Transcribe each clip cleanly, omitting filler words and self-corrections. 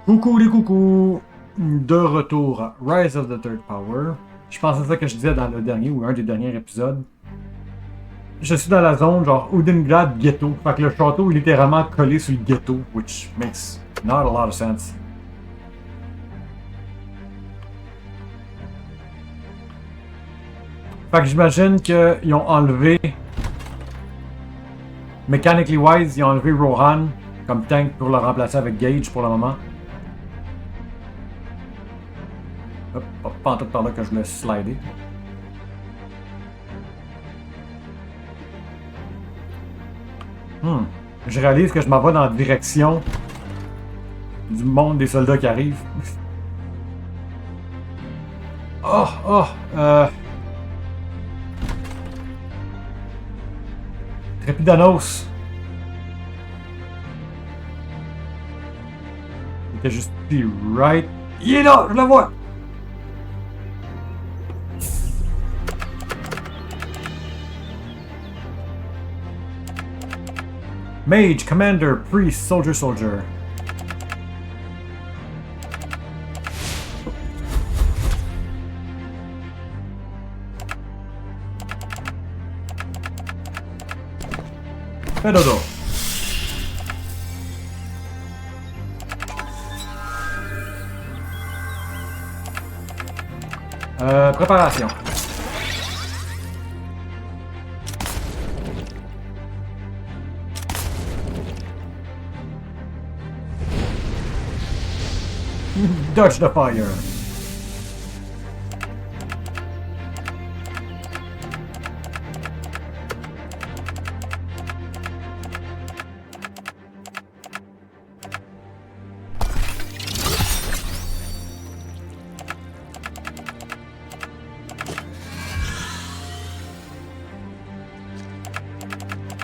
Coucou les coucous! De retour à Rise of the Third Power. Je pense à ça que je disais dans le dernier ou un des derniers épisodes. Je suis dans la zone genre Udingrad ghetto. Fait que le château est littéralement collé sur le ghetto, which makes not a lot of sense. Fait que j'imagine qu'ils ont enlevé, mechanically wise, ils ont enlevé Rohan comme tank pour le remplacer avec Gage pour le moment. Hop, pas en tout par là que je le slider. Je réalise que je m'en vais dans la direction du monde des soldats qui arrivent. Trépidanos. Il était juste ici, right? Il est là, je le vois! Mage, Commander, Priest, Soldier, Soldier. Fais dodo. Préparation. Dodge the fire.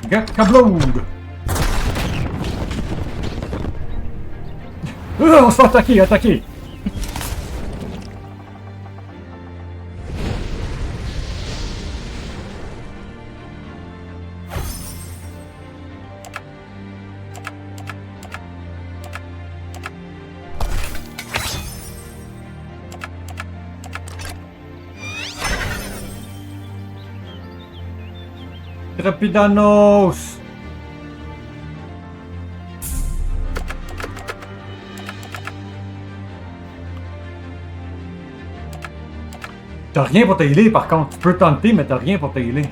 Get kablooed! On se fait attaquer, attaquer! Rapidanos! T'as rien pour t'aider par contre. Tu peux tenter, mais t'as rien pour t'aider.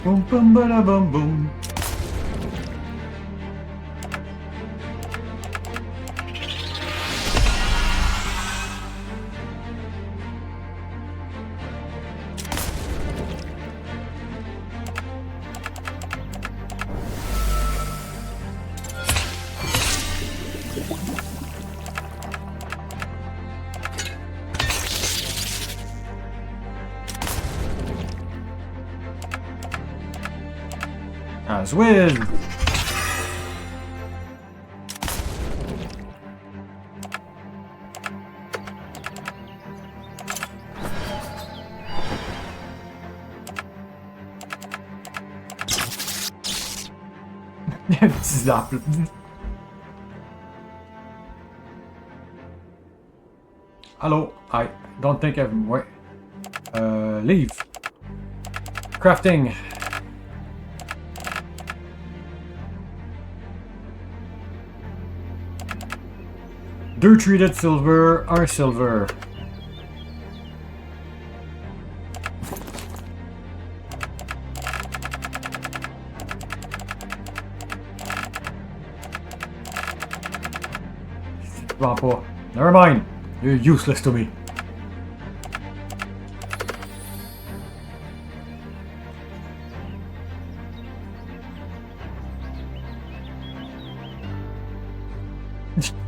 Boum boum bada boum boum. As with. Petit zap. Hello, I don't think I've... Ouais. Leave. Crafting. 2 treated silver, 1 silver. Rampo. Never mind. You're useless to me.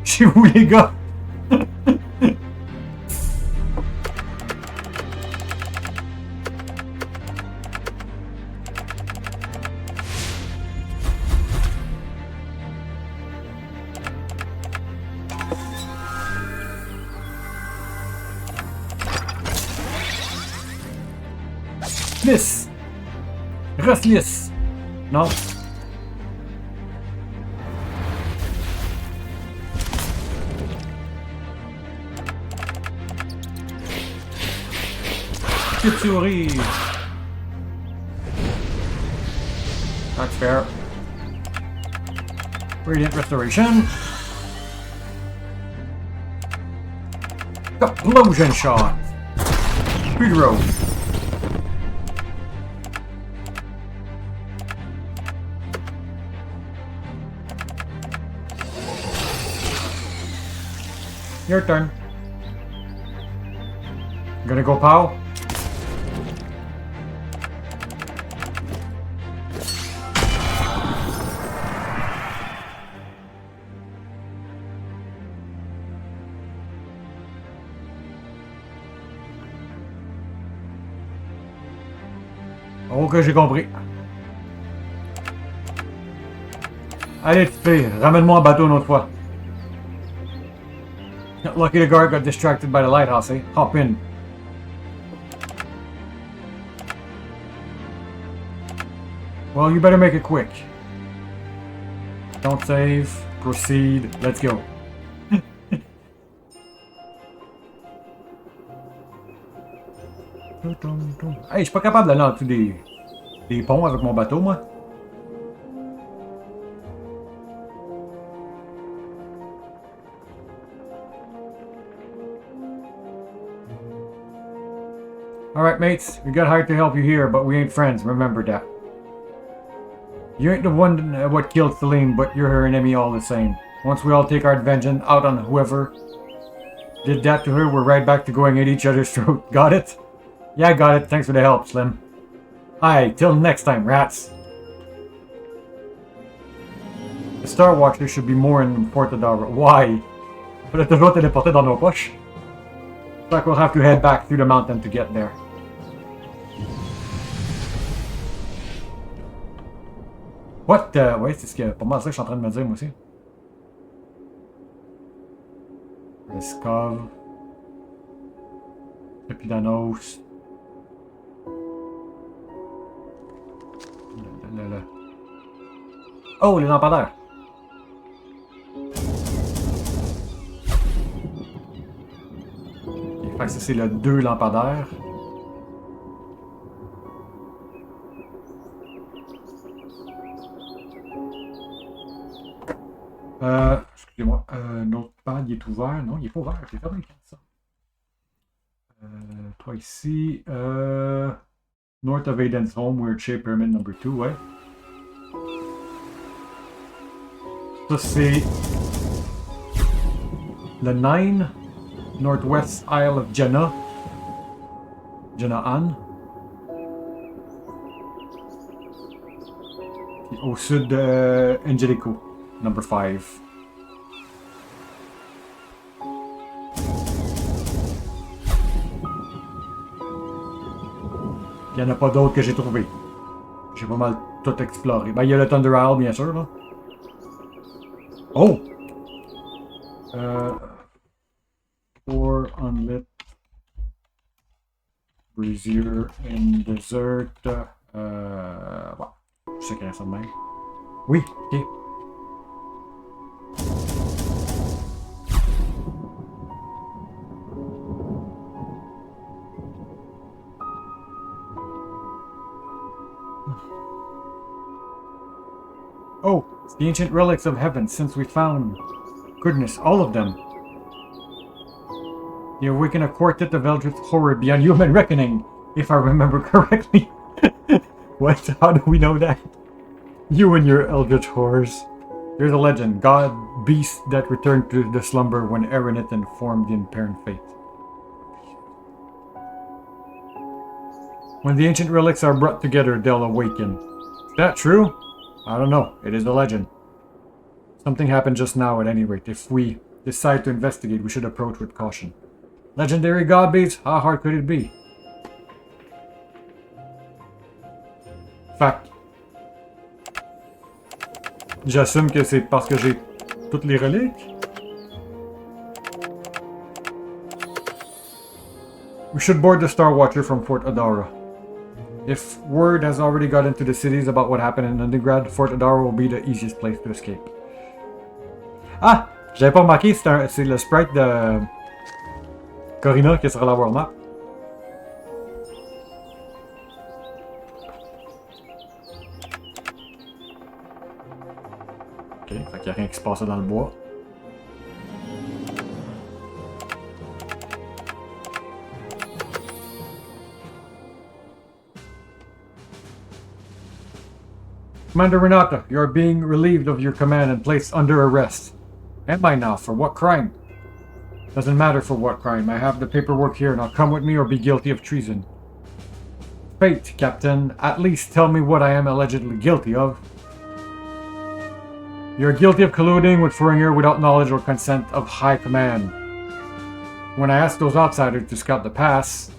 Chez vous les gars. Lisse. Reste lisse. Non. Souris. That's fair. Radiant restoration. Explosion shot. Speed row. Your turn. I'm gonna go pow. Ok, j'ai compris. Allez, fille, ramène-moi un bateau une autre fois. Lucky the guard got distracted by the lighthouse, eh? Hop in. Well, you better make it quick. Don't save. Proceed. Let's go. Hey, je suis pas capable d'aller en dessous des ponts avec mon bateau, moi. Alright, mates. We got hired to help you here, but we ain't friends. Remember that. You ain't the one what killed Celine, but you're her enemy all the same. Once we all take our vengeance out on whoever did that to her, we're right back to going at each other's throat. Got it? Yeah, I got it. Thanks for the help, Slim. Aye, till next time, rats. The Star Watcher should be more in Portadora. Why? But toujours téléporté dans nos poches. Looks like we'll have to head back through the mountain to get there. What? Ouais, c'est ce que pour moi ça que je suis en train de me dire moi aussi. Rescov. Epidanos. Oh, les lampadaires! Okay, fait que ça c'est le 2 lampadaires. Excusez-moi, notre pad il est ouvert. Non, il est pas ouvert, c'est fermé comme ça. Toi ici. North of Aiden's home, weird shape pyramid number 2, ouais. Ça c'est le 9, Northwest Isle of Jenna. Jenna-Ann. Au sud de Angelico, number 5. Il n'y en a pas d'autres que j'ai trouvé. J'ai pas mal tout exploré. Ben, il y a le Thunder Isle, bien sûr, là. Oh! Pour unlit brazier in desert. Ouais. Je sais qu'il y a ça de même. Oui, ok. Oh, it's the ancient relics of heaven since we found. Goodness, all of them. You awaken a quartet of eldritch horror beyond human reckoning, if I remember correctly. What? How do we know that? You and your eldritch horrors. There's a legend, god, beast that returned to the slumber when Erinith informed the apparent fate. When the ancient relics are brought together, they'll awaken. Is that true? I don't know. It is a legend. Something happened just now at any rate. If we decide to investigate, we should approach with caution. Legendary god beasts? How hard could it be? Fact. J'assume que c'est parce que j'ai toutes les reliques. We should board the Star Watcher from Fort Adara. If word has already got into the cities about what happened in Undergrad, Fort Adara will be the easiest place to escape. Ah! J'avais pas remarqué, c'est le sprite de Corina qui est sur la World Map. Ok, fait qu'il n'y a rien qui se passe dans le bois. Commander Renata, you are being relieved of your command and placed under arrest. Am I now? For what crime? Doesn't matter for what crime. I have the paperwork here. Now come with me or be guilty of treason. Fate, Captain. At least tell me what I am allegedly guilty of. You're guilty of colluding with Furinger without knowledge or consent of High Command. When I asked those outsiders to scout the pass,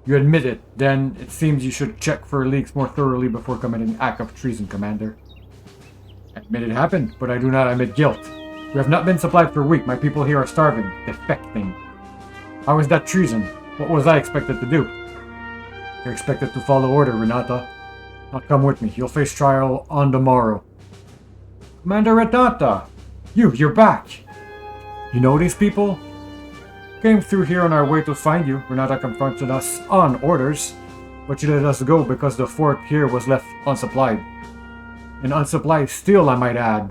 you admit it. Then it seems you should check for leaks more thoroughly before committing act of treason, Commander. I admit it happened, but I do not admit guilt. We have not been supplied for a week. My people here are starving, defecting. How is that treason? What was I expected to do? You're expected to follow order, Renata. Now come with me. You'll face trial on the morrow. Commander Renata! You're back! You know these people? Came through here on our way to find you. Renata confronted us on orders, but you let us go because the fort here was left unsupplied. And unsupplied still, I might add.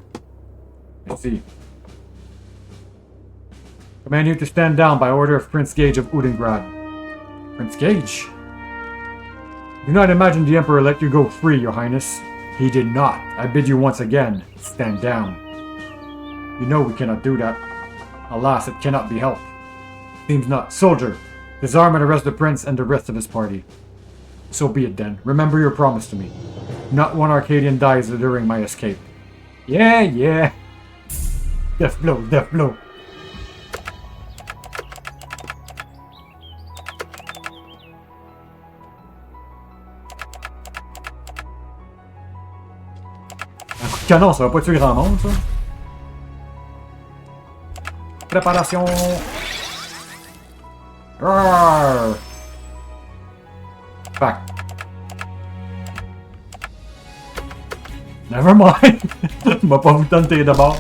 I see. Command you to stand down by order of Prince Gage of Udengrad. Prince Gage? Do not imagine the Emperor let you go free, Your Highness. He did not. I bid you once again, stand down. You know we cannot do that. Alas, it cannot be helped. Seems not. Soldier, disarm and arrest the prince and the rest of his party. So be it then. Remember your promise to me. Not one Arcadian dies during my escape. Yeah. Death blow. Un coup de canon, ça va pas tuer grand monde, ça. Préparation. Roar. Back. Never mind. M'a pas vu tenter d'abord.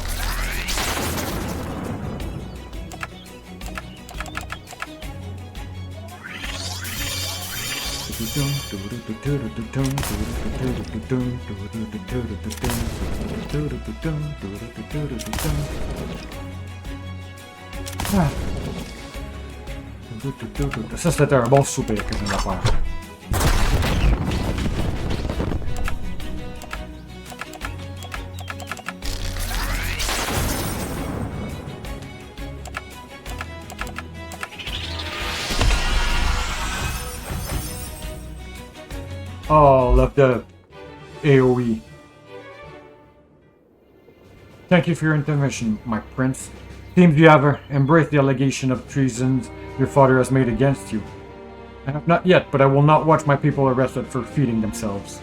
Ça c'était un bon souper que je viens de faire. Oh, love the AoE. Thank you for your intervention, my prince. Seems you have embraced the allegation of treason your father has made against you. I have not yet, but I will not watch my people arrested for feeding themselves.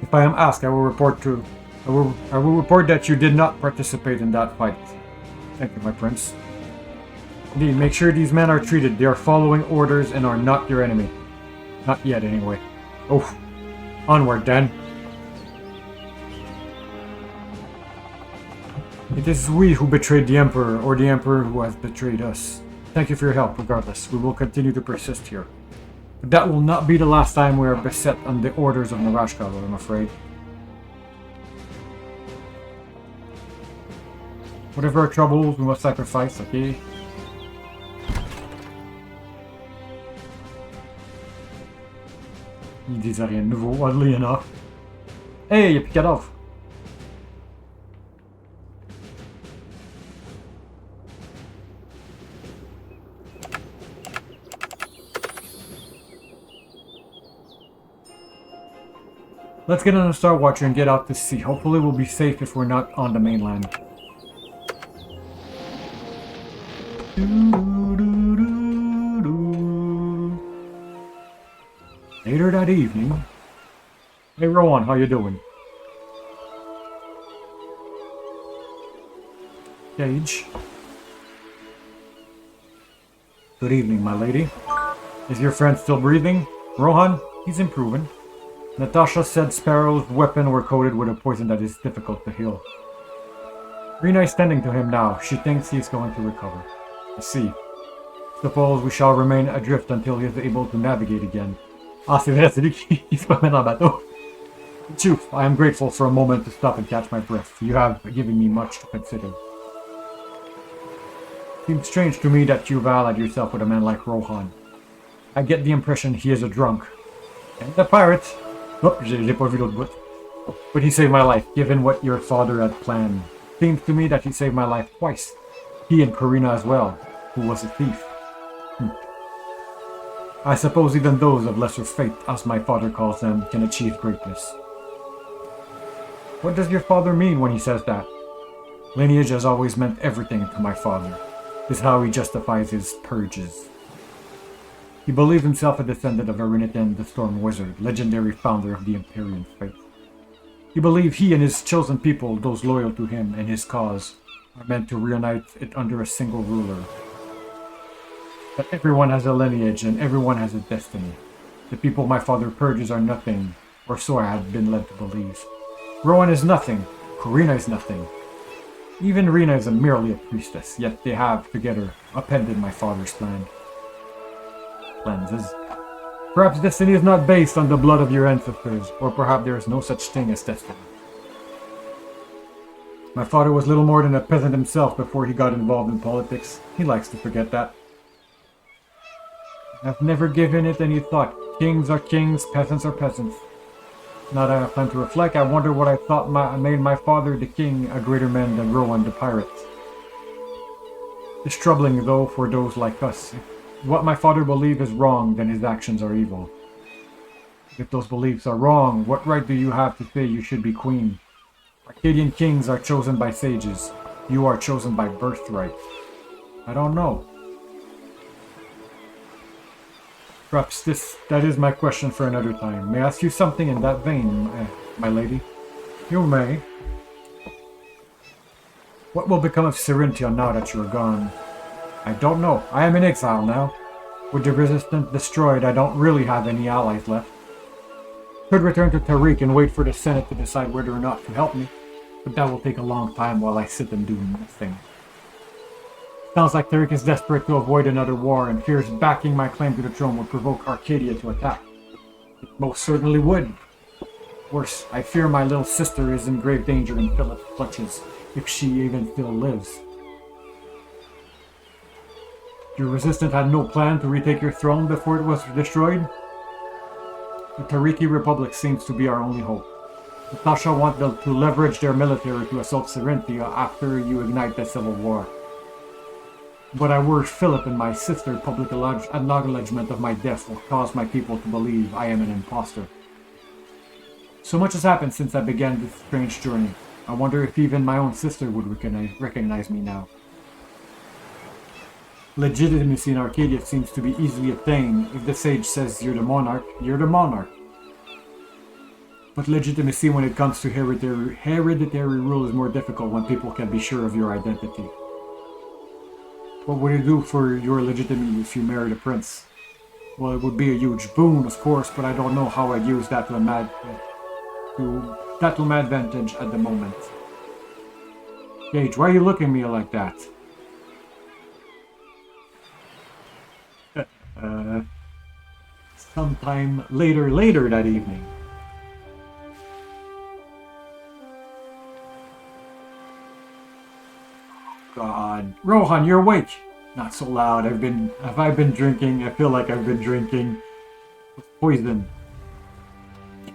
If I am asked, I will report that you did not participate in that fight. Thank you, my prince. Indeed, make sure these men are treated. They are following orders and are not your enemy. Not yet, anyway. Oh, onward then. It is we who betrayed the Emperor, or the Emperor who has betrayed us. Thank you for your help, regardless. We will continue to persist here. But that will not be the last time we are beset on the orders of Narashka, I'm afraid. Whatever our troubles, we must sacrifice, okay? Il disait rien de nouveau, oddly enough. Hey, y'a plus de cadavre! Let's get on a Star Watcher and get out to sea. Hopefully we'll be safe if we're not on the mainland. Later that evening. Hey Rowan, how you doing? Gage. Good evening, my lady. Is your friend still breathing? Rohan, he's improving. Natasha said Sparrow's weapon were coated with a poison that is difficult to heal. Rena is tending to him now. She thinks he is going to recover. I see. Suppose we shall remain adrift until he is able to navigate again. Ah, c'est vrai, c'est lui qui se promène en bateau. Chief, I am grateful for a moment to stop and catch my breath. You have given me much to consider. Seems strange to me that you've allied yourself with a man like Rohan. I get the impression he is a drunk. And a pirate. Oh, j'ai pas vu l'autre bout. But he saved my life, given what your father had planned. Seems to me that he saved my life twice. He and Karina as well, who was a thief. I suppose even those of lesser fate, as my father calls them, can achieve greatness. What does your father mean when he says that? Lineage has always meant everything to my father. This is how he justifies his purges. He believes himself a descendant of Arinitan, the Storm Wizard, legendary founder of the Empyrean faith. He believes he and his chosen people, those loyal to him and his cause, are meant to reunite it under a single ruler. But everyone has a lineage and everyone has a destiny. The people my father purges are nothing, or so I had been led to believe. Rowan is nothing, Karina is nothing. Even Rena is merely a priestess, yet they have, together, upended my father's lenses. Perhaps destiny is not based on the blood of your ancestors, or perhaps there is no such thing as destiny. My father was little more than a peasant himself before he got involved in politics. He likes to forget that. I've never given it any thought. Kings are kings, peasants are peasants. Now that I have time to reflect, I wonder what I thought made my father the king a greater man than Rowan the pirate. It's troubling, though, for those like us. If what my father believed is wrong, then his actions are evil. If those beliefs are wrong, what right do you have to say you should be queen? Arcadian kings are chosen by sages. You are chosen by birthright. I don't know. Perhaps that is my question for another time. May I ask you something in that vein, my lady? You may. What will become of Cyrinthia now that you're gone? I don't know. I am in exile now. With the resistance destroyed, I don't really have any allies left. Could return to Tariq and wait for the Senate to decide whether or not to help me, but that will take a long time while I sit and do nothing. Sounds like Tariq is desperate to avoid another war and fears backing my claim to the throne would provoke Arcadia to attack. It most certainly would. Worse, I fear my little sister is in grave danger in Philip's clutches, if she even still lives. Your resistance had no plan to retake your throne before it was destroyed? The Tariqi Republic seems to be our only hope. Natasha wants to leverage their military to assault Cyrinthia after you ignite the civil war. But I worry Philip and my sister public acknowledgement of my death will cause my people to believe I am an impostor. So much has happened since I began this strange journey. I wonder if even my own sister would recognize me now. Legitimacy in Arcadia seems to be easily obtained. If the sage says you're the monarch, you're the monarch. But legitimacy when it comes to hereditary rule is more difficult when people can be sure of your identity. What would you do for your legitimacy if you married a prince? Well, it would be a huge boon, of course, but I don't know how I'd use that to my advantage at the moment. Gage, why are you looking at me like that? Sometime later that evening. God. Rohan, you're awake! Not so loud. Have I been drinking? I feel like I've been drinking poison.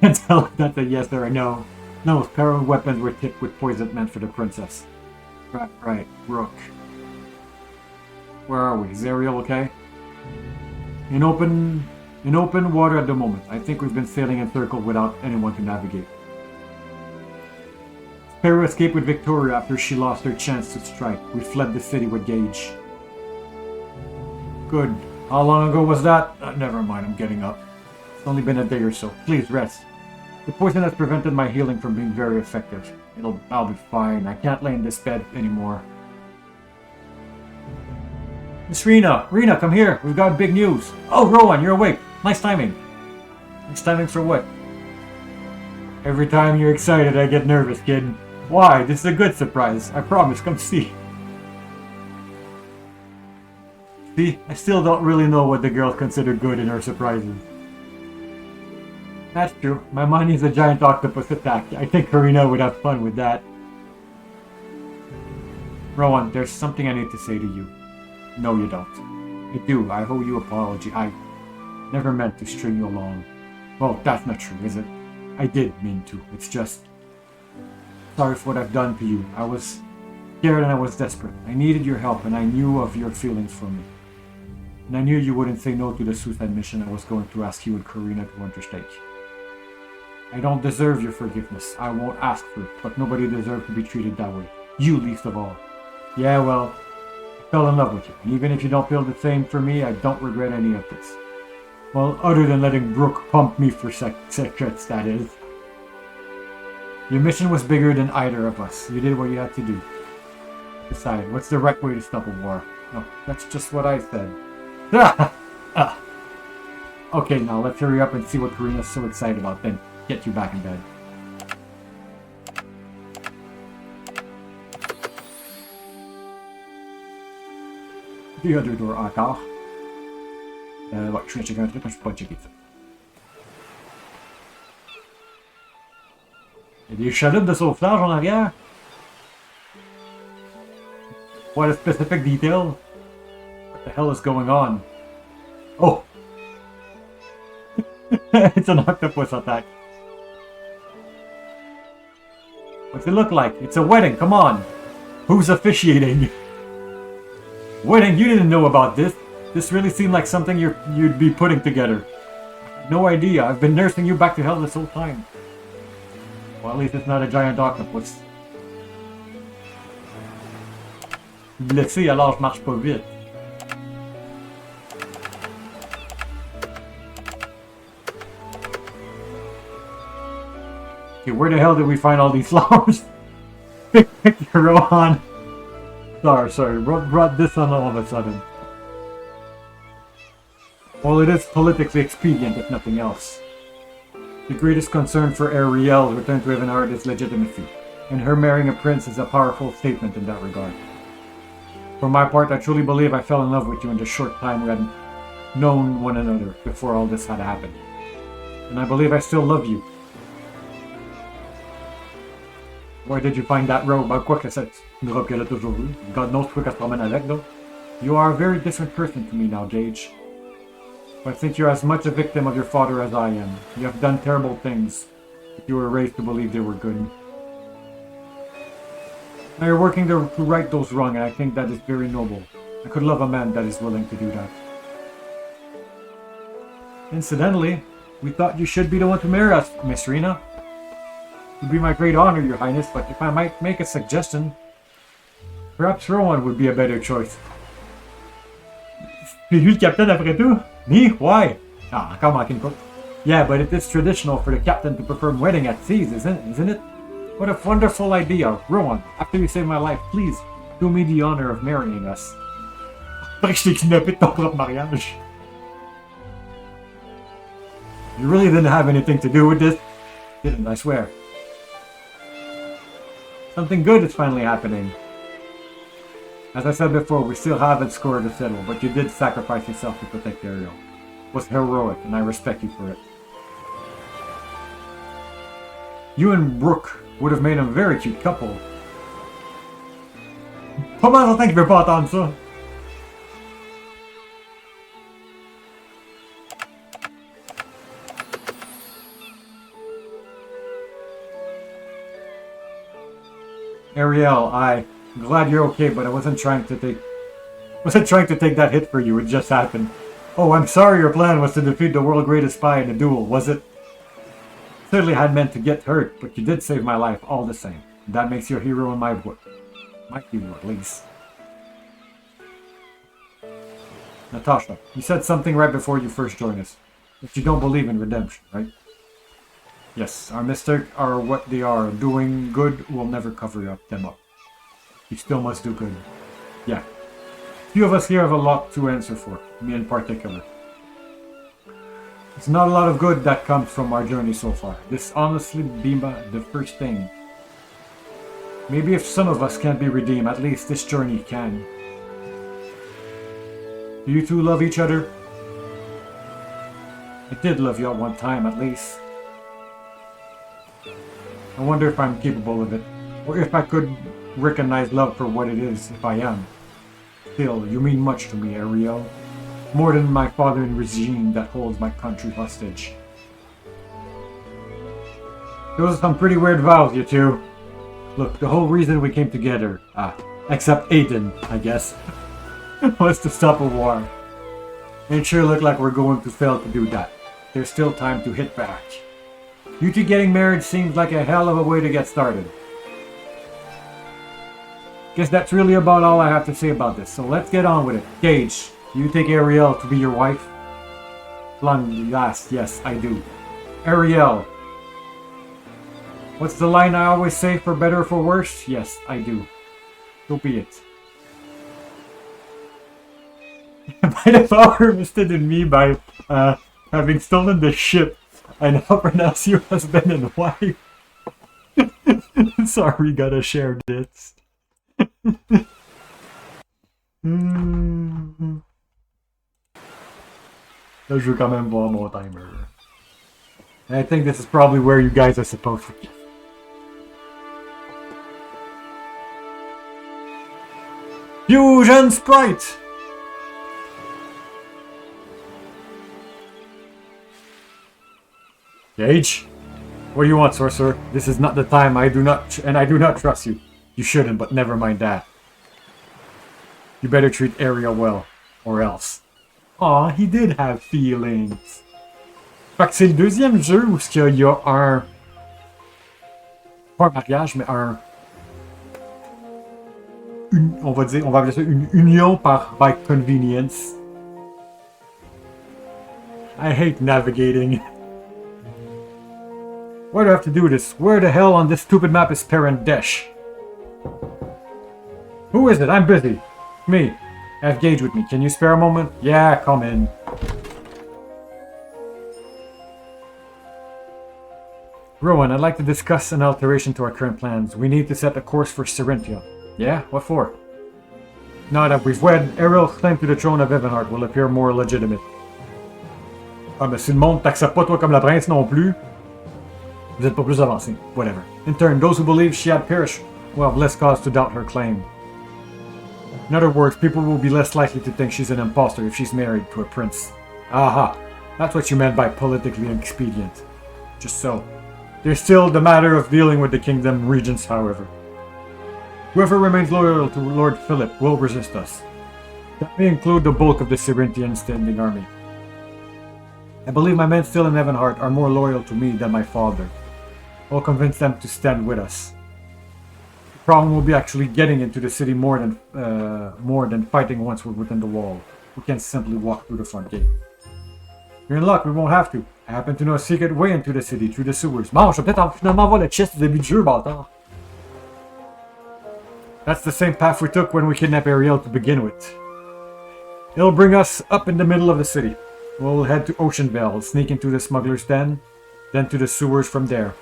can't tell if that's a yes or a no. No, feral weapons were tipped with poison meant for the princess. Right, Rook. Where are we? Is Ariel okay? In open water at the moment. I think we've been sailing in circles without anyone to navigate. Sparrow escaped with Victoria after she lost her chance to strike. We fled the city with Gage. Good. How long ago was that? Never mind, I'm getting up. It's only been a day or so. Please rest. The poison has prevented my healing from being very effective. I'll be fine. I can't lay in this bed anymore. Miss Rena! Rena, come here! We've got big news! Oh, Rowan, you're awake! Nice timing! Nice timing for what? Every time you're excited, I get nervous, kid. Why? This is a good surprise. I promise, come see. See, I still don't really know what the girls consider good in her surprises. That's true. My mind needs a giant octopus attack. I think Karina would have fun with that. Rowan, there's something I need to say to you. No, you don't. I do. I owe you an apology. I never meant to string you along. Well, that's not true, is it? I did mean to. It's just... Sorry for what I've done to you. I was scared and I was desperate. I needed your help and I knew of your feelings for me. And I knew you wouldn't say no to the suicide mission I was going to ask you and Karina to undertake. I don't deserve your forgiveness. I won't ask for it, but nobody deserves to be treated that way. You least of all. Yeah, well, I fell in love with you. And even if you don't feel the same for me, I don't regret any of this. Well, other than letting Brooke pump me for secrets, that is. Your mission was bigger than either of us. You did what you had to do. Decide, what's the right way to stop a war? Oh, that's just what I said. Okay, now let's hurry up and see what Karina's so excited about, then get you back in bed. The other door encore. Ouais, je vais checker un truc, mais je peux pas checker ça. Il y a des chaloupes de sauvetage en arrière. What a specific detail. What the hell is going on? Oh! It's an octopus attack. What's it look like? It's a wedding, come on! Who's officiating? Wedding, you didn't know about this. This really seemed like something you'd be putting together. No idea, I've been nursing you back to health this whole time. Well, at least it's not a giant octopus. Blessé, alors je marche pas vite. Okay, where the hell did we find all these flowers? Rohan. Sorry, brought this on all of a sudden. Well, it is politically expedient, if nothing else. The greatest concern for Ariel's return to Evenard is legitimacy, and her marrying a prince is a powerful statement in that regard. For my part, I truly believe I fell in love with you in the short time we had known one another before all this had happened. And I believe I still love you. Where did you find that robe? Quoi que c'est une robe qu'elle a toujours eue. God knows pourquoi qu'elle se promène avec, though. You are a very different person to me now, Gage. I think you're as much a victim of your father as I am. You have done terrible things, but you were raised to believe they were good. Now you're working to right those wrongs, and I think that is very noble. I could love a man that is willing to do that. Incidentally, we thought you should be the one to marry us, Miss Rena. It would be my great honor, Your Highness, but if I might make a suggestion, perhaps Rowan would be a better choice. C'est lui le capitaine après tout? Me? Why? Ah, encore manqué une coupe. Yeah, but it is traditional for the captain to perform wedding at seas, isn't it? What a wonderful idea. Rowan, after you saved my life, please do me the honor of marrying us. Après que je t'ai kidnappé de ton propre mariage. You really didn't have anything to do with this, didn't I swear? Something good is finally happening. As I said before, we still have a score to settle, but you did sacrifice yourself to protect Ariel. It was heroic, and I respect you for it. You and Brooke would have made a very cute couple. Pas mal longtemps qu'il veut pas entendre ça. Ariel, I'm glad you're okay, but I wasn't trying to take that hit for you. It just happened. Oh, I'm sorry your plan was to defeat the world's greatest spy in a duel, was it? Certainly had meant to get hurt, but you did save my life all the same. That makes you a hero in my book. My hero, at least. Natasha, you said something right before you first joined us. That you don't believe in redemption, right? Yes, our mistakes are what they are. Doing good will never cover them up. You still must do good. Yeah. Few of us here have a lot to answer for, me in particular. It's not a lot of good that comes from our journey so far. This honestly be the first thing. Maybe if some of us can't be redeemed, at least this journey can. Do you two love each other? I did love you at one time, at least. I wonder if I'm capable of it, or if I could recognize love for what it is, if I am. Still, you mean much to me, Ariel. More than my father-in regime that holds my country hostage. Those are some pretty weird vows, you two. Look, the whole reason we came together, except Aiden, I guess, was to stop a war. It sure look like we're going to fail to do that. There's still time to hit back. You two getting married seems like a hell of a way to get started. Guess that's really about all I have to say about this, so let's get on with it. Gage, you take Ariel to be your wife? Long last, yes, I do. Ariel. What's the line I always say, for better or for worse? Yes, I do. So be it. By the power vested in me by having stolen the ship, I now pronounce you husband and wife. Sorry, gotta share this. Là, je veux quand même voir mon timer. I think this is probably where you guys are supposed to be. Fusion Sprite! Gage? What do you want, sorcerer? This is not the time. I do not trust you. You shouldn't, but never mind that. You better treat Ariel well, or else. Aw, he did have feelings. Fait que c'est le deuxième jeu où il y a un... Pas un mariage, mais un... on va appeler ça une union by convenience. I hate navigating. Why do I have to do this? Where the hell on this stupid map is Parandesh? Who is it? I'm busy. Me. I have Gage with me. Can you spare a moment? Yeah, come in. Rowan, I'd like to discuss an alteration to our current plans. We need to set a course for Serentia. Yeah? What for? Now that we've wed, Ariel's claim to the throne of Evanheart will appear more legitimate. Ah, mais si le monde t'accepte pas toi comme la prince non plus, vous êtes pas plus avancé. Whatever. In turn, those who believe she had perished will have less cause to doubt her claim. In other words, people will be less likely to think she's an impostor if she's married to a prince. Aha! That's what you meant by politically expedient. Just so. There's still the matter of dealing with the kingdom regents, however. Whoever remains loyal to Lord Philip will resist us. That may include the bulk of the Cerinthian standing army. I believe my men still in Evanheart are more loyal to me than my father. I'll convince them to stand with us. The problem will be actually getting into the city more than fighting once we're within the wall. We can't simply walk through the front gate. You're in luck, we won't have to. I happen to know a secret way into the city through the sewers. Bon, je vais peut-être finalement voir le chest du début du jeu, bâtard. That's the same path we took when we kidnapped Ariel to begin with. It'll bring us up in the middle of the city. We'll head to Oceanvale, sneak into the smuggler's den, then to the sewers from there.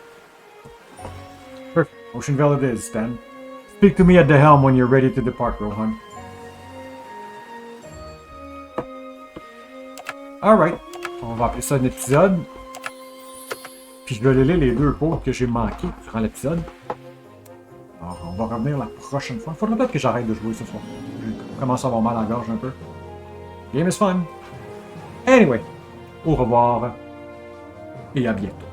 Perfect. Oceanvale it is, then. Speak to me at the helm when you're ready to depart, Rohan. Alright. On va appeler ça un épisode. Puis je vais aller lire les deux quotes que j'ai manquées durant l'épisode. Alors, on va revenir la prochaine fois. Faudrait peut-être que j'arrête de jouer ce soir. Je commence à avoir mal à la gorge un peu. Game is fun. Anyway, au revoir et à bientôt.